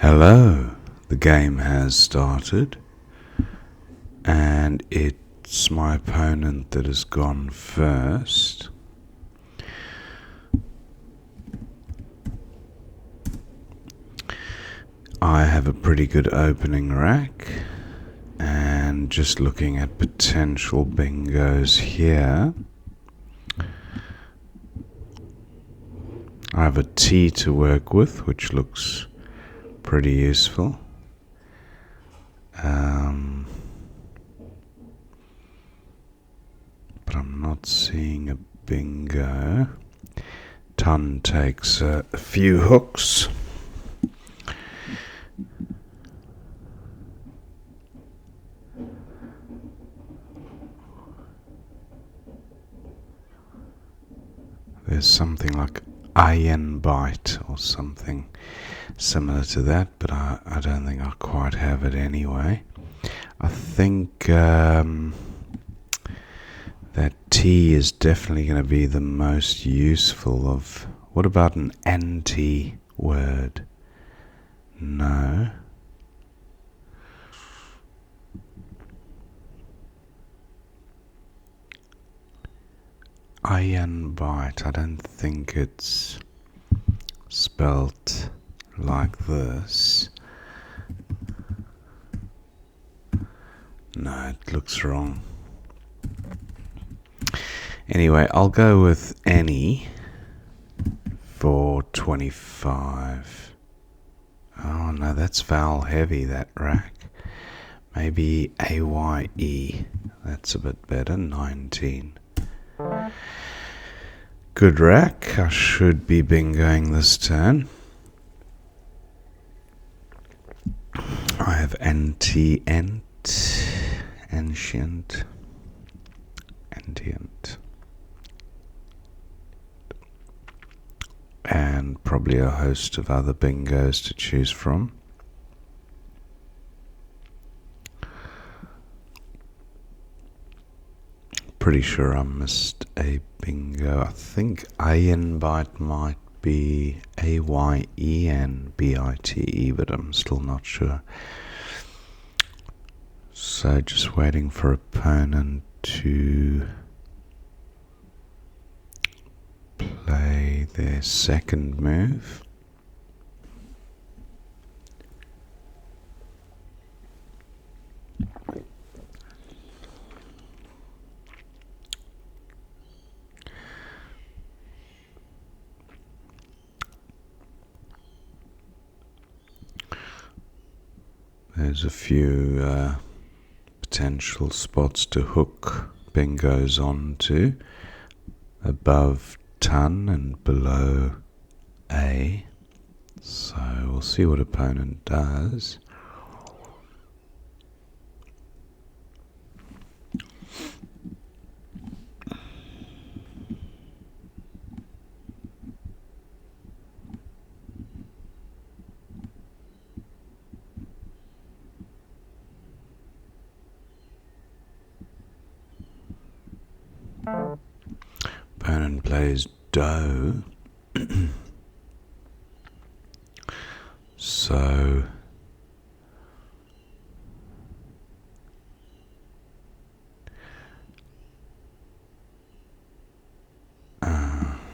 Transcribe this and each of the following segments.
Hello, the game has started, and it's my opponent that has gone first. I have a pretty good opening rack, and just looking at potential bingos here, I have a T to work with, which looks pretty useful. But I'm not seeing a bingo. Ton takes a few hooks. There's something like iron bite or something similar to that, but I don't think I quite have it anyway. I think that T is definitely going to be the most useful of... What about an anti-word? No. Iron bite, I don't think it's spelt like this. No, it looks wrong. Anyway, I'll go with any for 25. Oh no, that's vowel heavy, that rack. Maybe AYE. That's a bit better. 19. Good rack. I should be bingoing this turn. I have antient, and probably a host of other bingos to choose from. Pretty sure I missed a bingo. I think iron bite might be AYENBITE, but I'm still not sure. So just waiting for opponent to play their second move. There's a few potential spots to hook bingos onto, above ton and below A. So we'll see what opponent does. Opponent plays dough. So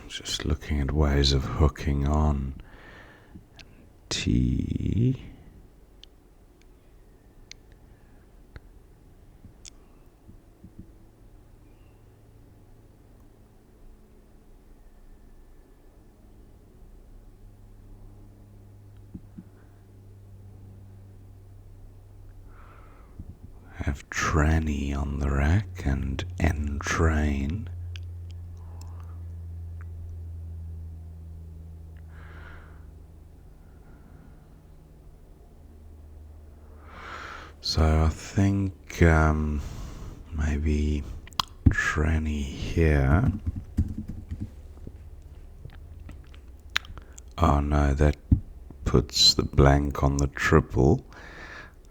just looking at ways of hooking on. T. Have tranny on the rack and entrain. So I think maybe tranny here. Oh no, that puts the blank on the triple.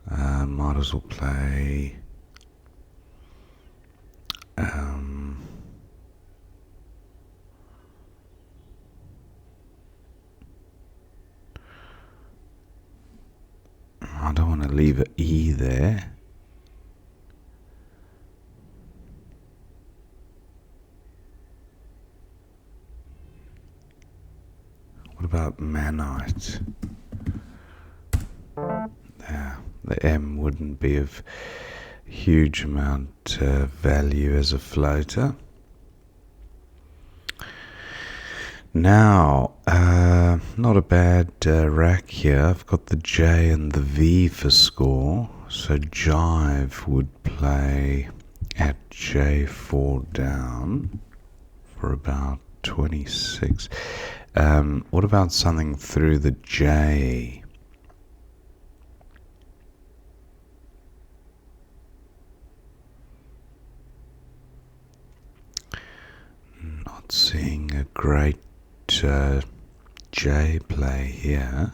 Might as well play I don't want to leave an E there. What about manite? Yeah, the M wouldn't be of huge amount value as a floater. Now, not a bad rack here. I've got the J and the V for score. So Jive would play at J4 down for about 26. What about something through the J? Not seeing a great J play here.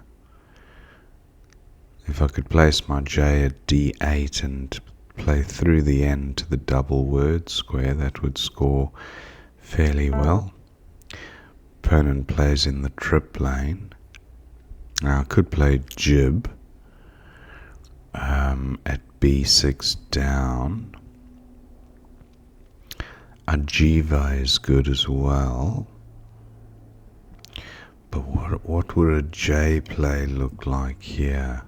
If I could place my J at D8 and play through the N to the double word square, that would score fairly well. Opponent plays in the trip lane. Now I could play Jib at B6 down. Ajiva is good as well. But what would a J play look like here?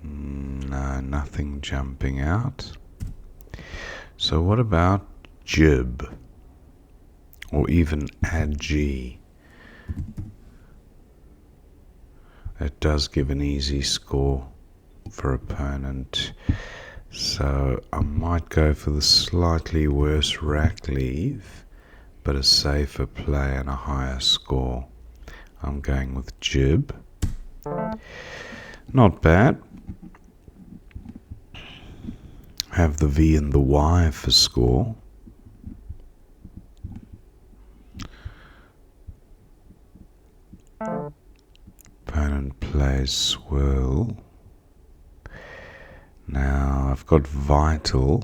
No, nothing jumping out. So what about Jib? Or even Agi? That does give an easy score for opponent. So I might go for the slightly worse rack leave, but a safer play and a higher score. I'm going with Jib. Not bad. Have the V and the Y for score. Opponent plays swirl. Now I've got vital,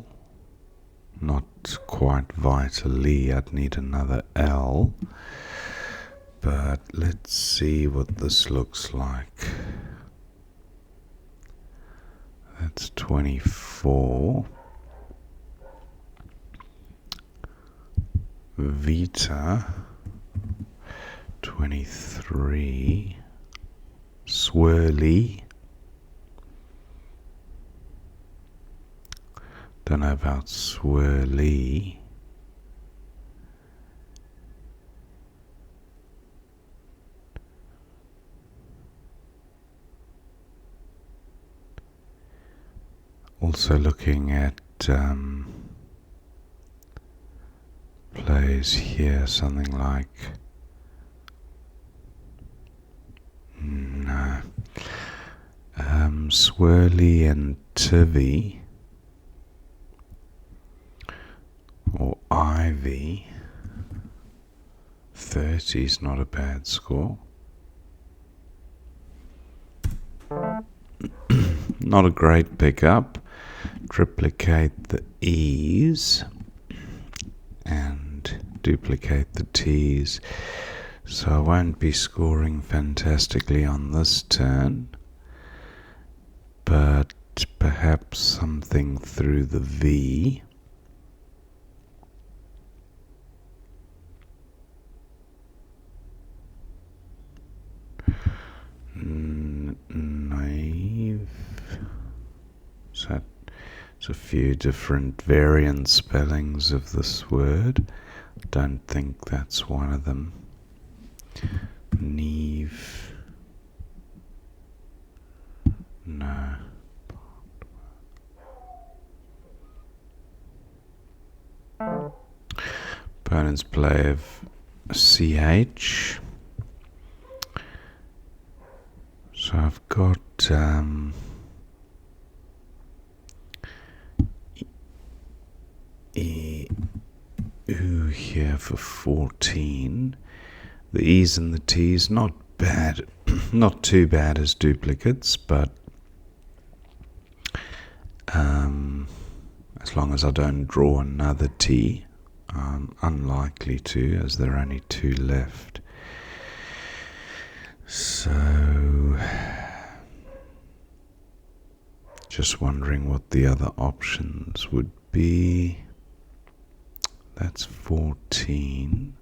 not quite vitally. I'd need another L, but let's see what this looks like. That's 24. Vita 23. Swirly. Don't know about swirly. Also looking at plays here, something like no, swirly and tivy or ivy. 30 is not a bad score. Not a great pickup. Triplicate the E's and duplicate the T's. So I won't be scoring fantastically on this turn, but perhaps something through the V. Naive. So it's a few different variant spellings of this word. Don't think that's one of them. Neve. No. Opponent's play of CH. So I've got ooh here for 14. The E's and the T's not bad, not too bad as duplicates, but as long as I don't draw another T, I'm unlikely to, as there are only 2 left. So just wondering what the other options would be. That's 14.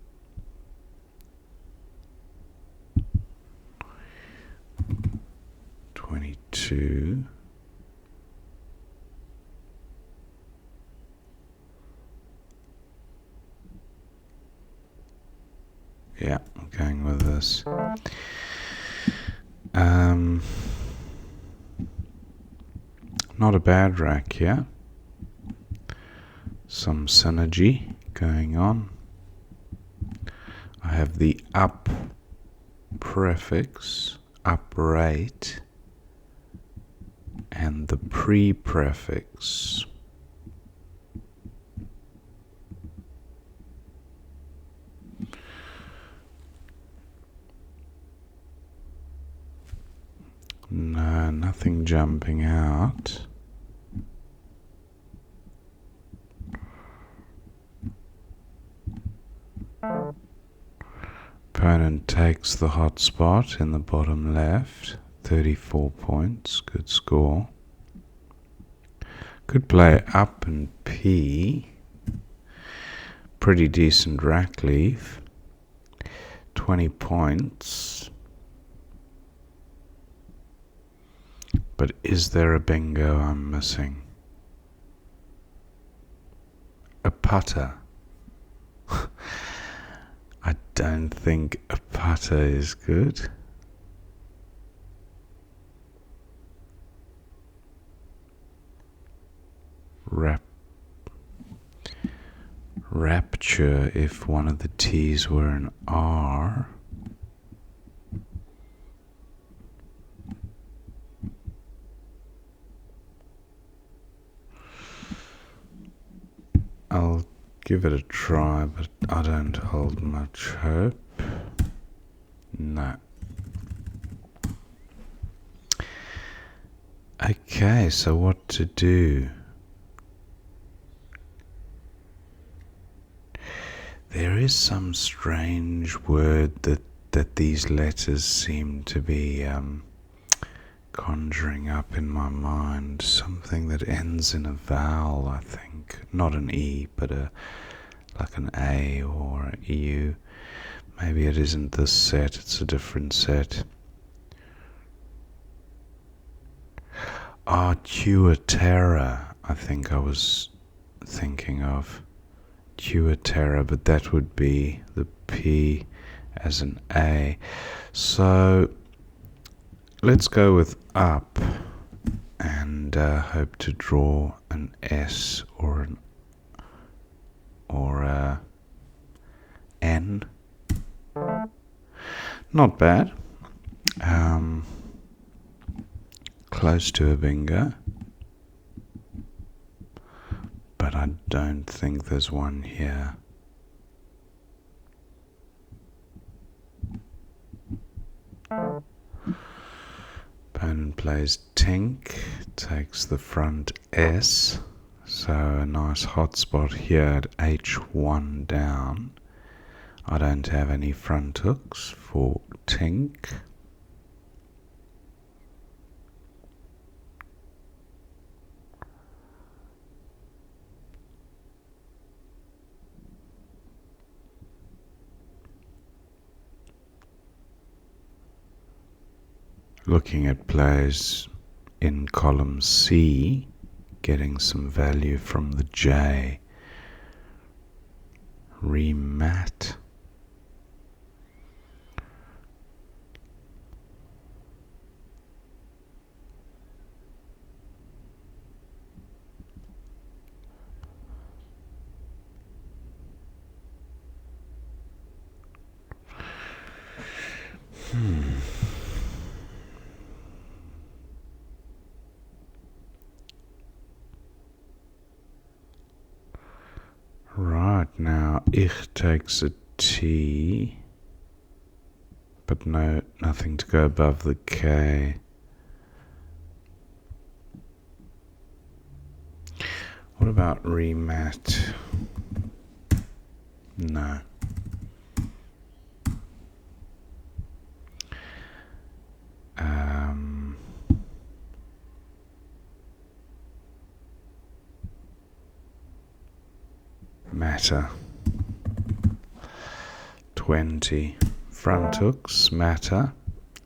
$22. Yeah, I'm going with this. Not a bad rack here. Some synergy going on. I have the up prefix, up rate, and the pre-prefix. No, nothing jumping out. Opponent takes the hot spot in the bottom left. 34 points, good score. Could play up and P. Pretty decent rack leave. 20 points. But is there a bingo I'm missing? A putter. I don't think a putter is good. Rapture if one of the T's were an R. I'll give it a try, but I don't hold much hope. No. Okay, so what to do? There is some strange word that these letters seem to be conjuring up in my mind. Something that ends in a vowel, I think. Not an E, but like an A or an U. Maybe it isn't this set, it's a different set. Tuatera, I think I was thinking of. Tuatera, but that would be the P as an A. So let's go with up and hope to draw an S or a N. Not bad. Close to a bingo. But I don't think there's one here. Opponent plays Tink, takes the front S, so a nice hot spot here at H1 down. I don't have any front hooks for Tink. Looking at plays in column C, getting some value from the J. Remat. Right, now Ich takes a T, but nothing to go above the K. What about remat? No. matter. 20. Front hooks matter,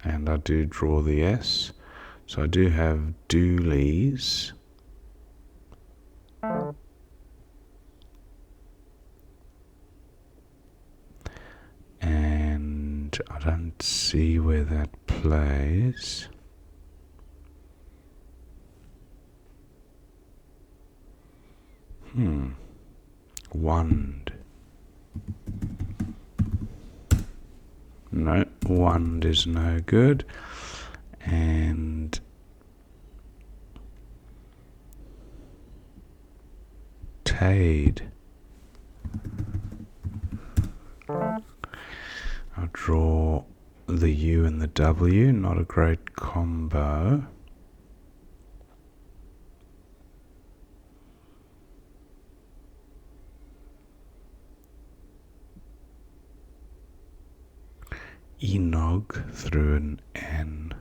and I do draw the S. So I do have doolies. And I don't see where that plays. Wand. No, wand is no good. And tade. I'll draw the U and the W, not a great combo. Enog through an N.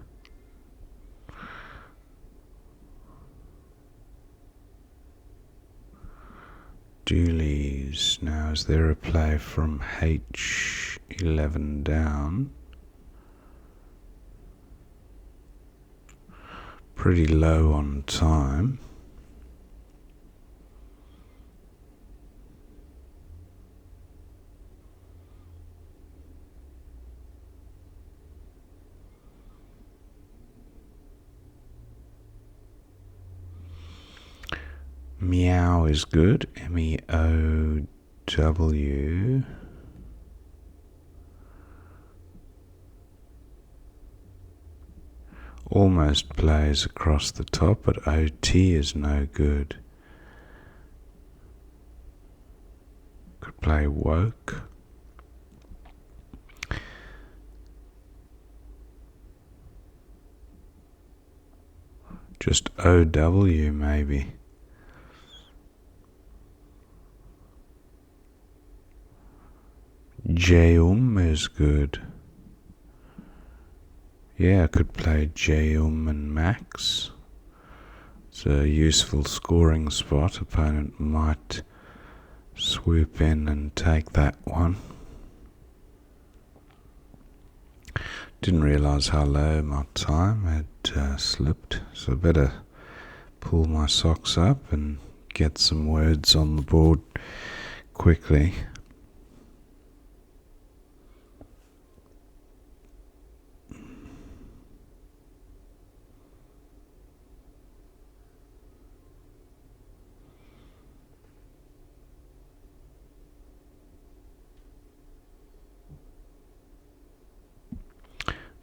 Doolies. Now, is there a play from H11 down? Pretty low on time. Meow is good. M-E-O-W. Almost plays across the top, but OT is no good. Could play woke. Just OW maybe. Jeum is good. Yeah, I could play Jeum and Max. It's a useful scoring spot. Opponent might swoop in and take that one. Didn't realise how low my time had slipped, so I better pull my socks up and get some words on the board quickly.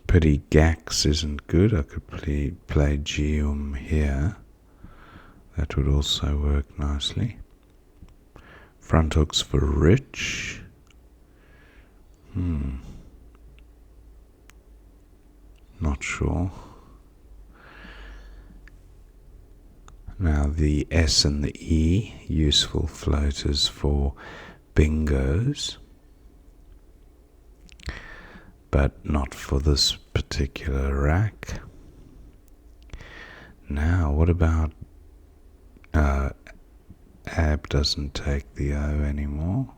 Pity Gax isn't good. I could play Geum here. That would also work nicely. Front hooks for rich. Not sure. Now the S and the E, useful floaters for bingos, but not for this particular rack. Now, what about Ab doesn't take the O anymore.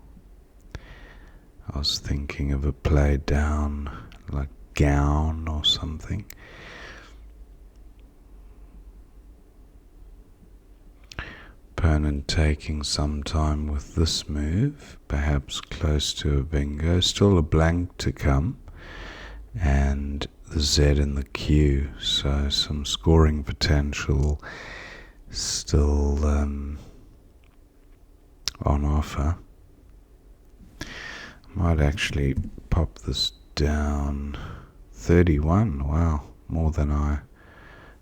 I was thinking of a play down, like gown or something. Opponent taking some time with this move, perhaps close to a bingo. Still a blank to come, and the Z in the Q, so some scoring potential still on offer. Might actually pop this down. 31, wow, more than I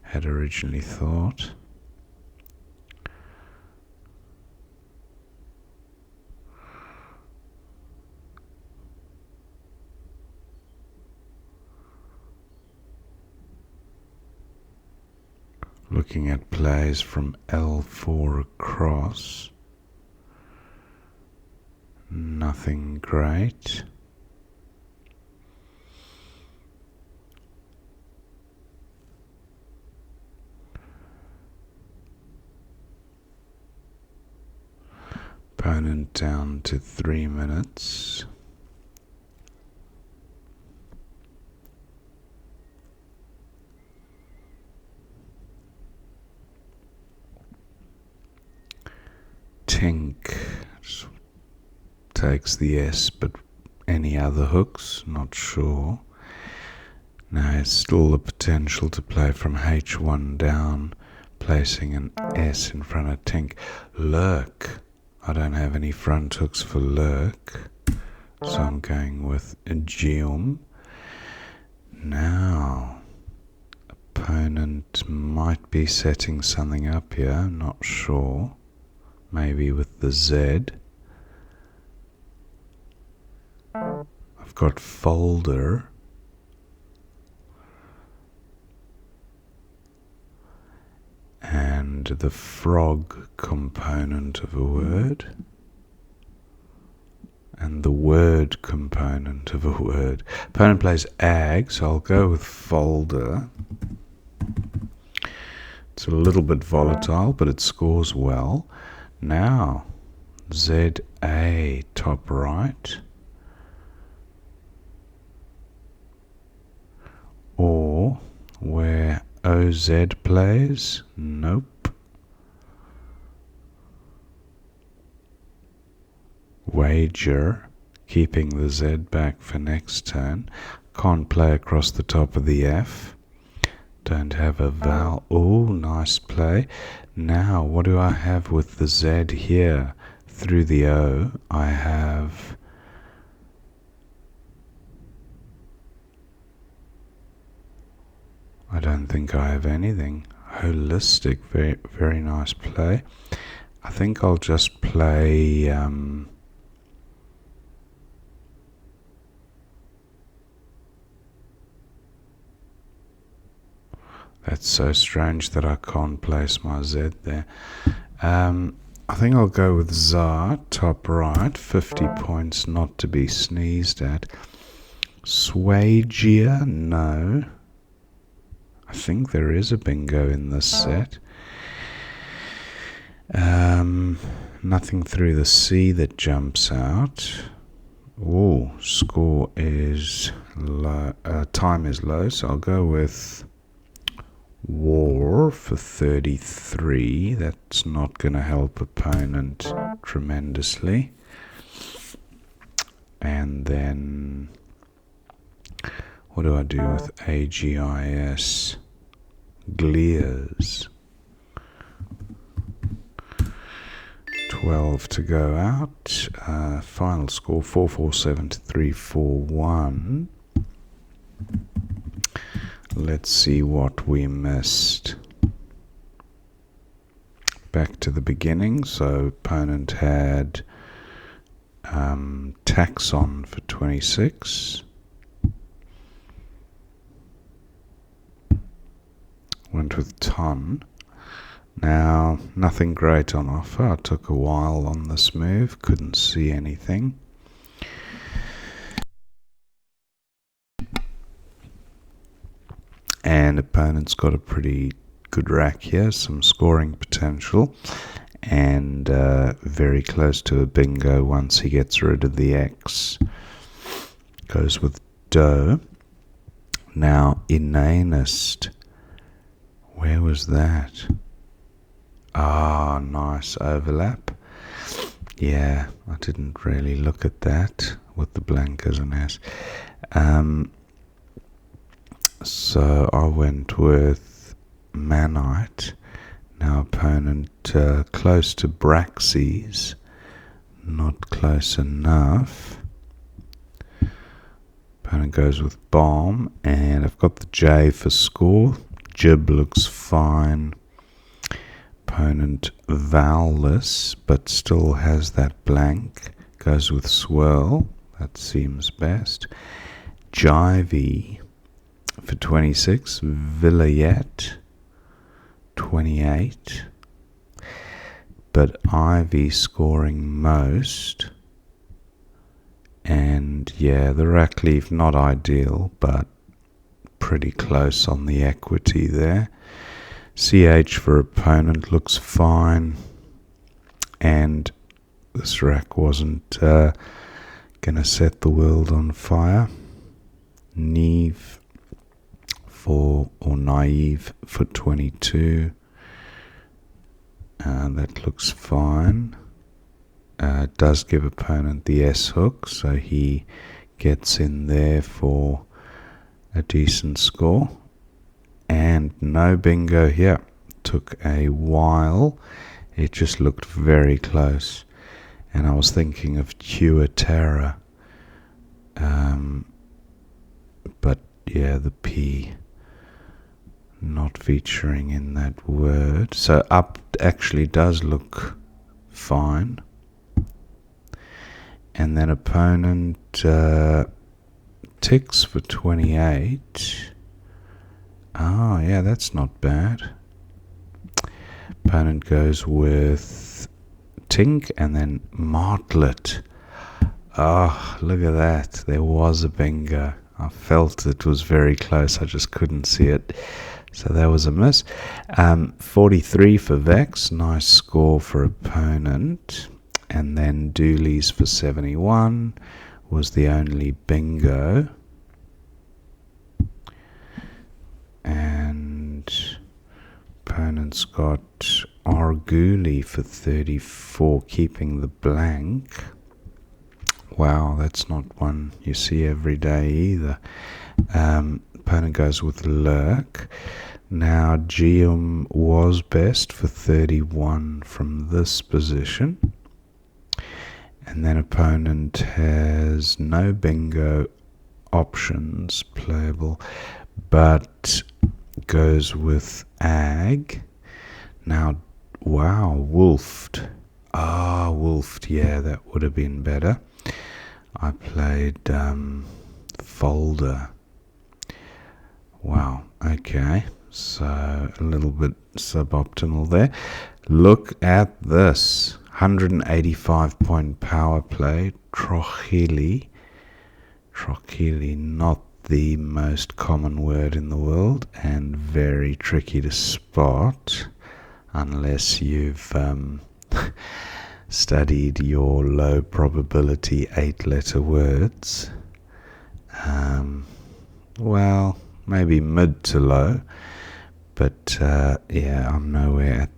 had originally thought. Looking at plays from L4 across. Nothing great. Opponent down to 3 minutes. Tink takes the S, but any other hooks? Not sure. Now it's still the potential to play from H1 down, placing an S in front of Tink. Lurk. I don't have any front hooks for Lurk, so I'm going with Geum. Now, opponent might be setting something up here, not sure. Maybe with the Z. I've got folder. And the frog component of a word. And the word component of a word. Opponent plays ag, so I'll go with folder. It's a little bit volatile, but it scores well. Now, ZA top right. Or where OZ plays? Nope. Wager, keeping the Z back for next turn. Can't play across the top of the F. Don't have a vowel. Oh, nice play. Now, what do I have with the Z here? Through the O, I have... I don't think I have anything. Holistic, very, very nice play. I think I'll just play... That's so strange that I can't place my Z there. I think I'll go with Za, top right, 50 points, not to be sneezed at. Swagia, no. I think there is a bingo in this set. Nothing through the C that jumps out. Oh, score is low. Time is low, so I'll go with War for 33. That's not going to help opponent tremendously. And then what do I do with AGIS? Glears. 12 to go out. Final score 447 to 341. Let's see what we missed. Back to the beginning. So opponent had taxon for 26. Went with ton. Now, nothing great on offer. I took a while on this move. Couldn't see anything. And opponent's got a pretty good rack here. Some scoring potential. And very close to a bingo once he gets rid of the X. Goes with Do. Now, inanist. Where was that? Ah, nice overlap. Yeah, I didn't really look at that with the blank as an S. So I went with Manite. Now opponent close to Braxes. Not close enough. Opponent goes with Bomb. And I've got the J for score. Jib looks fine. Opponent vowelless, but still has that blank. Goes with Swirl. That seems best. Jivey for 26. Villayette 28. But Ivy scoring most. And yeah, the rack leaf not ideal, but pretty close on the equity there. CH for opponent looks fine. And this rack wasn't gonna set the world on fire. Naive for 22. That looks fine. It does give opponent the S hook, so he gets in there for a decent score. And no bingo here. Took a while. It just looked very close. And I was thinking of Tuatara. But yeah, the P not featuring in that word. So up actually does look fine. And then opponent ticks for 28. Oh, yeah, that's not bad. Opponent goes with Tink and then Martlet. Oh, look at that. There was a bingo. I felt it was very close. I just couldn't see it. So that was a miss. 43 for Vex. Nice score for opponent. And then Dooley's for 71 was the only bingo. And opponent's got Arguli for 34, keeping the blank. Wow, that's not one you see every day either. Opponent goes with Lurk. Now Geum was best for 31 from this position. And then opponent has no bingo options playable, but goes with Ag. Now, wow, Wolfed. Wolfed, yeah, that would have been better. I played Folder. Wow, okay, so a little bit suboptimal there. Look at this. 185 point power play. Trochili, not the most common word in the world and very tricky to spot unless you've studied your low probability 8-letter words. Well, maybe mid to low, but yeah, I'm nowhere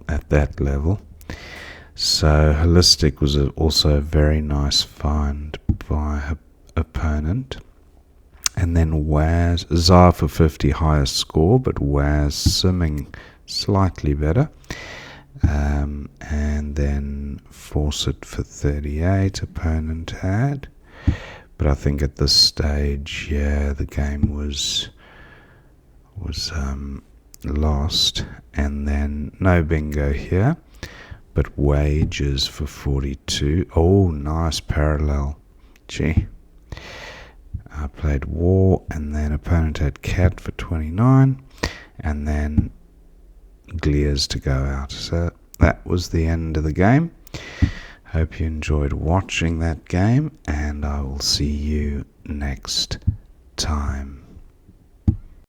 at that level. So Holistic was also a very nice find by her opponent. And then Waz, Zar for 50, highest score, but Waz simming slightly better. And then Fawcett for 38, opponent had. But I think at this stage, yeah, the game was lost. And then no bingo here. But Wages for 42. Oh, nice parallel. Gee. I played War, and then opponent had Cat for 29, and then Glears to go out. So that was the end of the game. Hope you enjoyed watching that game, and I will see you next time.